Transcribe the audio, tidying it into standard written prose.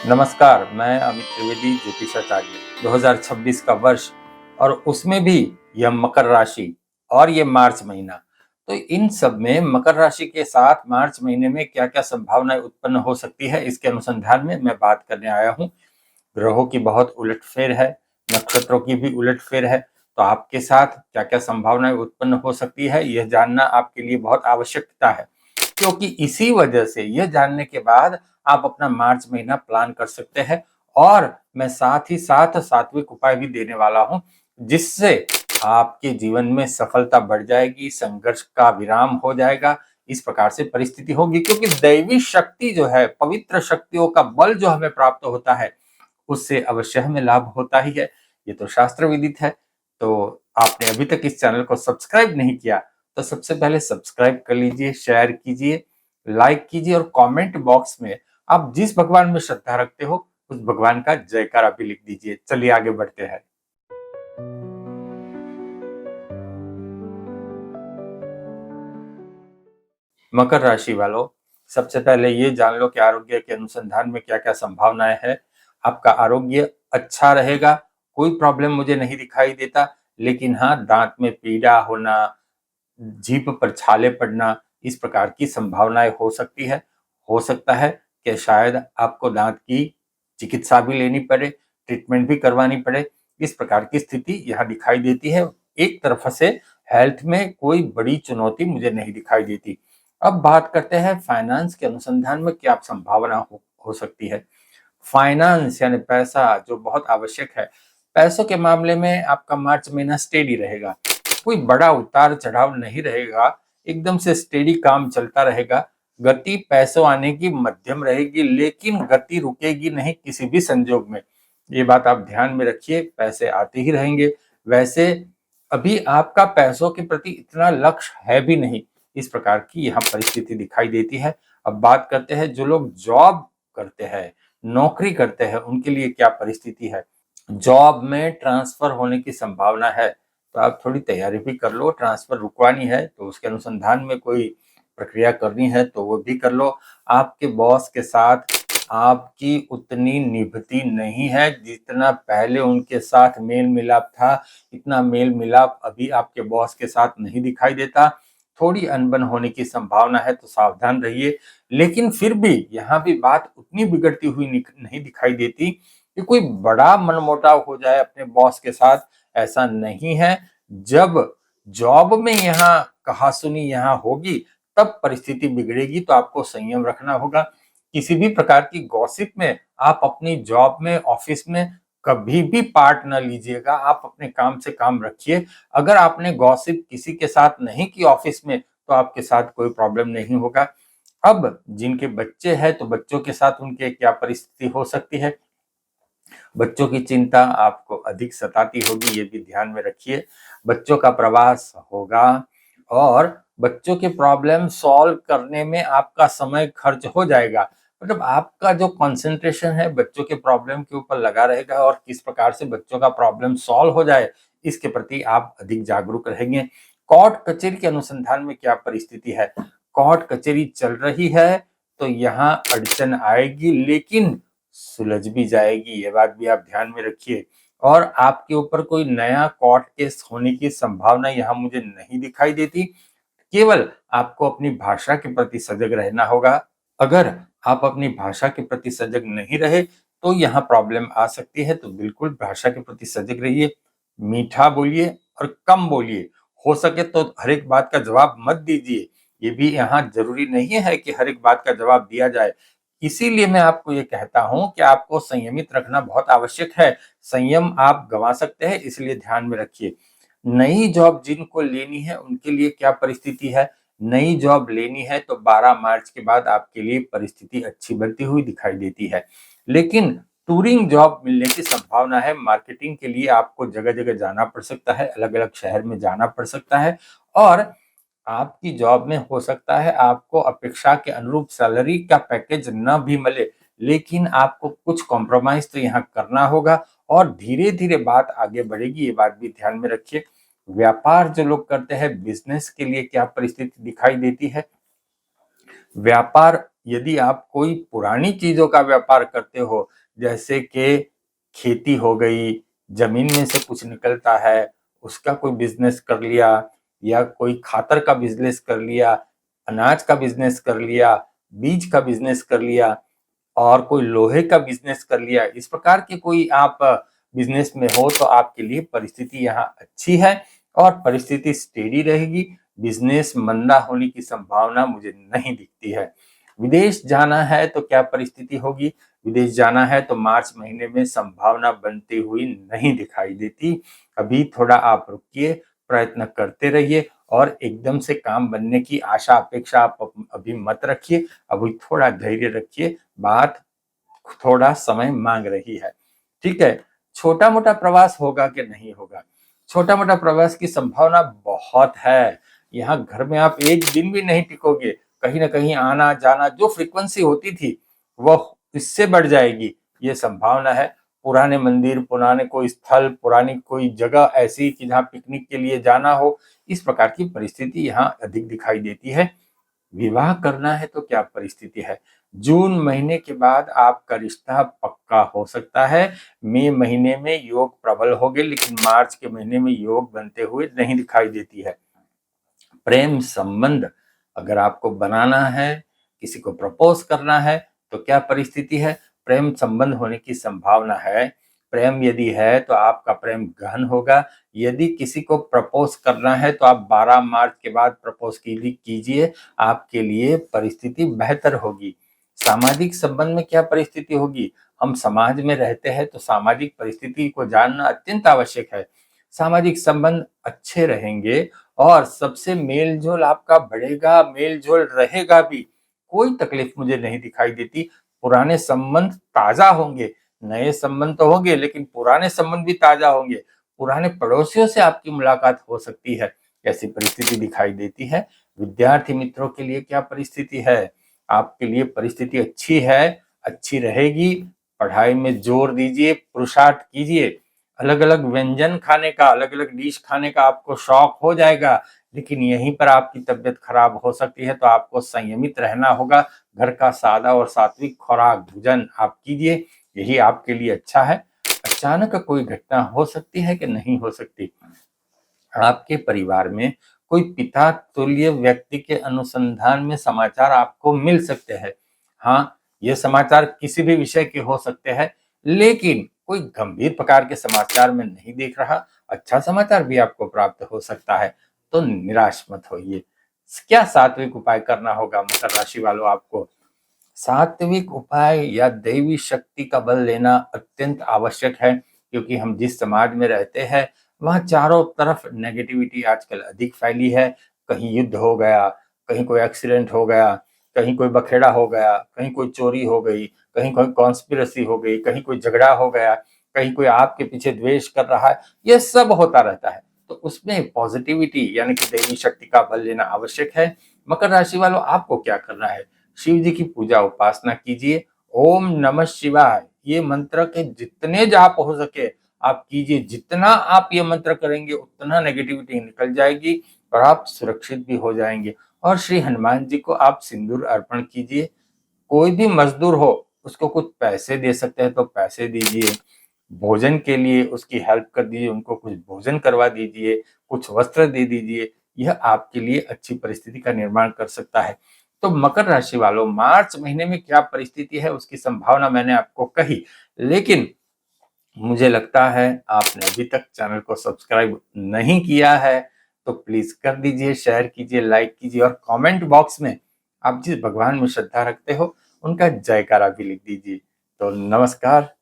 नमस्कार, मैं अमित त्रिवेदी ज्योतिषाचार्य। 2026 का वर्ष और उसमें भी यह मकर राशि और ये मार्च महीना। तो इन सब में मकर राशि के साथ मार्च महीने में क्या-क्या संभावनाएं उत्पन्न हो सकती है, इसके अनुसंधान में मैं बात करने आया हूँ। ग्रहों की बहुत उलटफेर है, नक्षत्रों की भी उलटफेर है, तो आपके साथ क्या-क्या संभावनाएं उत्पन्न हो सकती है, यह जानना आपके लिए बहुत आवश्यकता है। क्योंकि इसी वजह से यह जानने के बाद आप अपना मार्च महीना प्लान कर सकते हैं और मैं साथ ही साथ सात्विक उपाय भी देने वाला हूं, जिससे आपके जीवन में सफलता बढ़ जाएगी, संघर्ष का विराम हो जाएगा। इस प्रकार से परिस्थिति होगी, क्योंकि दैवी शक्ति जो है, पवित्र शक्तियों का बल जो हमें प्राप्त होता है, उससे अवश्य हमें लाभ होता ही है। ये तो शास्त्र विदित है। तो आपने अभी तक इस चैनल को सब्सक्राइब नहीं किया तो सबसे पहले सब्सक्राइब कर लीजिए, शेयर कीजिए, लाइक कीजिए और कमेंट बॉक्स में आप जिस भगवान में श्रद्धा रखते हो उस भगवान का जयकारा भी लिख दीजिए। चलिए आगे बढ़ते हैं। मकर राशि वालों, सबसे पहले ये जान लो कि आरोग्य के अनुसंधान में क्या क्या संभावनाएं हैं। आपका आरोग्य अच्छा रहेगा, कोई प्रॉब्लम मुझे नहीं दिखाई देता, लेकिन हाँ, दांत में पीड़ा होना, जीभ पर छाले पड़ना, इस प्रकार की संभावनाएं हो सकती है। हो सकता है कि शायद आपको दांत की चिकित्सा भी लेनी पड़े, ट्रीटमेंट भी करवानी पड़े। इस प्रकार की स्थिति यहाँ दिखाई देती है। एक तरफ से हेल्थ में कोई बड़ी चुनौती मुझे नहीं दिखाई देती। अब बात करते हैं फाइनेंस के अनुसंधान में क्या संभावना हो सकती है। फाइनेंस यानी पैसा जो बहुत आवश्यक है, पैसों के मामले में आपका मार्च महीना स्टेडी रहेगा, कोई बड़ा उतार चढ़ाव नहीं रहेगा, एकदम से स्टेडी काम चलता रहेगा। गति पैसों आने की मध्यम रहेगी, लेकिन गति रुकेगी नहीं किसी भी संजोग में। ये बात आप ध्यान में रखिए, पैसे आते ही रहेंगे। वैसे अभी आपका पैसों के प्रति इतना लक्ष्य है भी नहीं, इस प्रकार की यहाँ परिस्थिति दिखाई देती है। अब बात करते हैं जो लोग जॉब करते हैं, नौकरी करते हैं, उनके लिए क्या परिस्थिति है। जॉब में ट्रांसफर होने की संभावना है, तो आप थोड़ी तैयारी भी कर लो। ट्रांसफर रुकवानी है तो उसके अनुसंधान में कोई प्रक्रिया करनी है तो वो भी कर लो। आपके बॉस के साथ आपकी उतनी निभती नहीं है, जितना पहले उनके साथ मेल मिलाप था, इतना मेल मिलाप अभी आपके बॉस के साथ नहीं दिखाई देता। थोड़ी अनबन होने की संभावना है, तो सावधान रहिए। लेकिन फिर भी यहाँ भी बात उतनी बिगड़ती हुई नहीं दिखाई देती कि कोई बड़ा मनमुटाव हो जाए अपने बॉस के साथ, ऐसा नहीं है। जब जॉब में यहाँ कहासुनी यहाँ होगी, तब परिस्थिति बिगड़ेगी, तो आपको संयम रखना होगा। किसी भी प्रकार की गॉसिप में आप अपनी जॉब में, ऑफिस में कभी भी पार्ट न लीजिएगा। आप अपने काम से काम रखिए। अगर आपने गॉसिप किसी के साथ नहीं की ऑफिस में, तो आपके साथ कोई प्रॉब्लम नहीं होगा। अब जिनके बच्चे हैं, तो बच्चों के साथ उनके क्या परिस्थिति हो सकती है। बच्चों की चिंता आपको अधिक सताती होगी, ये भी ध्यान में रखिए। बच्चों का प्रवास होगा और बच्चों के प्रॉब्लम सॉल्व करने में आपका समय खर्च हो जाएगा। मतलब आपका जो कंसंट्रेशन है बच्चों के प्रॉब्लम के ऊपर लगा रहेगा और किस प्रकार से बच्चों का प्रॉब्लम सॉल्व हो जाए, इसके प्रति आप अधिक जागरूक रहेंगे। कोर्ट कचहरी के अनुसंधान में क्या परिस्थिति है। कोर्ट कचहरी चल रही है तो यहाँ अड़चन आएगी, लेकिन सुलझ भी जाएगी, ये बात भी आप ध्यान में रखिए। और आपके ऊपर कोई नया कोर्ट केस होने की संभावना यहाँ मुझे नहीं दिखाई देती। केवल आपको अपनी भाषा के प्रति सजग रहना होगा। अगर आप अपनी भाषा के प्रति सजग नहीं रहे तो यहाँ प्रॉब्लम आ सकती है, तो बिल्कुल भाषा के प्रति सजग रहिए। मीठा बोलिए और कम बोलिए। हो सके तो हर एक बात का जवाब मत दीजिए। ये भी यहाँ जरूरी नहीं है कि हर एक बात का जवाब दिया जाए। इसीलिए मैं आपको ये कहता हूं कि आपको संयमित रखना बहुत आवश्यक है। संयम आप गंवा सकते हैं, इसलिए ध्यान में रखिए। नई जॉब जिनको लेनी है उनके लिए क्या परिस्थिति है। नई जॉब लेनी है तो 12 मार्च के बाद आपके लिए परिस्थिति अच्छी बनती हुई दिखाई देती है। लेकिन टूरिंग जॉब मिलने की संभावना है। मार्केटिंग के लिए आपको जगह जगह जाना पड़ सकता है, अलग अलग शहर में जाना पड़ सकता है और आपकी जॉब में हो सकता है आपको अपेक्षा के अनुरूप सैलरी का पैकेज न भी मिले, लेकिन आपको कुछ कॉम्प्रोमाइज तो यहाँ करना होगा और धीरे धीरे बात आगे बढ़ेगी, ये बात भी ध्यान में रखिए। व्यापार जो लोग करते हैं, बिजनेस के लिए क्या परिस्थिति दिखाई देती है। व्यापार यदि आप कोई पुरानी चीजों का व्यापार करते हो, जैसे कि खेती हो गई, जमीन में से कुछ निकलता है, उसका कोई बिजनेस कर लिया, या कोई खातर का बिजनेस कर लिया, अनाज का बिजनेस कर लिया, बीज का बिजनेस कर लिया, और कोई लोहे का बिजनेस कर लिया, इस प्रकार के कोई आप बिजनेस में हो तो आपके लिए परिस्थिति यहाँ अच्छी है और परिस्थिति स्टेडी रहेगी। बिजनेस मंदा होने की संभावना मुझे नहीं दिखती है। विदेश जाना है तो क्या परिस्थिति होगी? विदेश जाना है तो मार्च महीने में संभावना बनती हुई नहीं दिखाई देती। अभी थोड़ा आप रुकिए, प्रयत्न करते रहिए और एकदम से काम बनने की आशा अपेक्षा आप अभी मत रखिए। अभी थोड़ा धैर्य रखिए, बात थोड़ा समय मांग रही है। ठीक है, छोटा मोटा प्रवास होगा कि नहीं होगा? छोटा मोटा प्रवास की संभावना बहुत है। यहाँ घर में आप एक दिन भी नहीं टिकोगे, कहीं ना कहीं आना जाना जो फ्रीक्वेंसी होती थी वह इससे बढ़ जाएगी, ये संभावना है। पुराने मंदिर, पुराने कोई स्थल, पुरानी कोई जगह ऐसी कि जहाँ पिकनिक के लिए जाना हो, इस प्रकार की परिस्थिति यहाँ अधिक दिखाई देती है। विवाह करना है तो क्या परिस्थिति है? जून महीने के बाद आपका रिश्ता पक्का हो सकता है। मई महीने में योग प्रबल होंगे, लेकिन मार्च के महीने में योग बनते हुए नहीं दिखाई देती है। प्रेम संबंध अगर आपको बनाना है, किसी को प्रपोज करना है, तो क्या परिस्थिति है? प्रेम संबंध होने की संभावना है। प्रेम यदि है तो आपका प्रेम गहन होगा। यदि किसी को प्रपोज करना है तो आप 12 मार्च के बाद प्रपोज कीजिए, आपके लिए परिस्थिति बेहतर होगी। सामाजिक संबंध में क्या परिस्थिति होगी? हम समाज में रहते हैं तो सामाजिक परिस्थिति को जानना अत्यंत आवश्यक है। सामाजिक संबंध अच्छे रहेंगे और सबसे मेल-जोल आपका बढ़ेगा, मेल-जोल रहेगा भी। कोई तकलीफ मुझे नहीं दिखाई देती। पुराने संबंध ताज़ा होंगे, नए संबंध तो होंगे लेकिन पुराने संबंध भी ताज़ा होंगे। पुराने पड़ोसियों से आपकी मुलाकात हो सकती है, ऐसी परिस्थिति दिखाई देती है। विद्यार्थी मित्रों के लिए क्या परिस्थिति है? आपके लिए परिस्थिति अच्छी है, अच्छी रहेगी। पढ़ाई में जोर दीजिए, पुरुषार्थ कीजिए। अलग-अलग व्यंजन खाने का, अलग-अलग डिश खाने का आपको शौक हो जाएगा, लेकिन यहीं पर आपकी तबीयत खराब हो सकती है, तो आपको संयमित रहना होगा। घर का सादा और सात्विक खुराक भोजन आप कीजिए, यही आपके लिए अच्छा है। अचानक कोई घटना हो सकती है कि नहीं हो सकती? आपके परिवार में कोई पिता तुल्य व्यक्ति के अनुसंधान में समाचार आपको मिल सकते हैं। हाँ, ये समाचार किसी भी विषय के हो सकते हैं, लेकिन कोई गंभीर प्रकार के समाचार में नहीं देख रहा। अच्छा समाचार भी आपको प्राप्त हो सकता है, तो निराश मत होइए। क्या सात्विक उपाय करना होगा मकर राशि वालों आपको? सात्विक उपाय या दैवी शक्ति का बल लेना अत्यंत आवश्यक है, क्योंकि हम जिस समाज में रहते हैं वहाँ चारों तरफ नेगेटिविटी आजकल अधिक फैली है। कहीं युद्ध हो गया, कहीं कोई एक्सीडेंट हो गया, कहीं कोई बखेड़ा हो गया, कहीं कोई चोरी हो गई, कहीं कोई कॉन्स्पिरेसी हो गई, कहीं कोई झगड़ा हो गया, कहीं कोई आपके पीछे द्वेष कर रहा है, ये सब होता रहता है। तो उसमें पॉजिटिविटी यानी कि दैवी शक्ति का बल लेना आवश्यक है। मकर राशि वालों, आपको क्या करना है? शिव जी की पूजा उपासना कीजिए। ओम नमः शिवाय ये मंत्र के जितने जाप हो सके आप कीजिए। जितना आप ये मंत्र करेंगे उतना नेगेटिविटी निकल जाएगी और आप सुरक्षित भी हो जाएंगे। और श्री हनुमान जी को आप सिंदूर अर्पण कीजिए। कोई भी मजदूर हो उसको कुछ पैसे दे सकते हैं तो पैसे दीजिए। भोजन के लिए उसकी हेल्प कर दीजिए, उनको कुछ भोजन करवा दीजिए, कुछ वस्त्र दे दीजिए। यह आपके लिए अच्छी परिस्थिति का निर्माण कर सकता है। तो मकर राशि वालों, मार्च महीने में क्या परिस्थिति है उसकी संभावना मैंने आपको कही, लेकिन मुझे लगता है आपने अभी तक चैनल को सब्सक्राइब नहीं किया है, तो प्लीज कर दीजिए, शेयर कीजिए, लाइक कीजिए और कमेंट बॉक्स में आप जिस भगवान में श्रद्धा रखते हो उनका जयकारा भी लिख दीजिए। तो नमस्कार।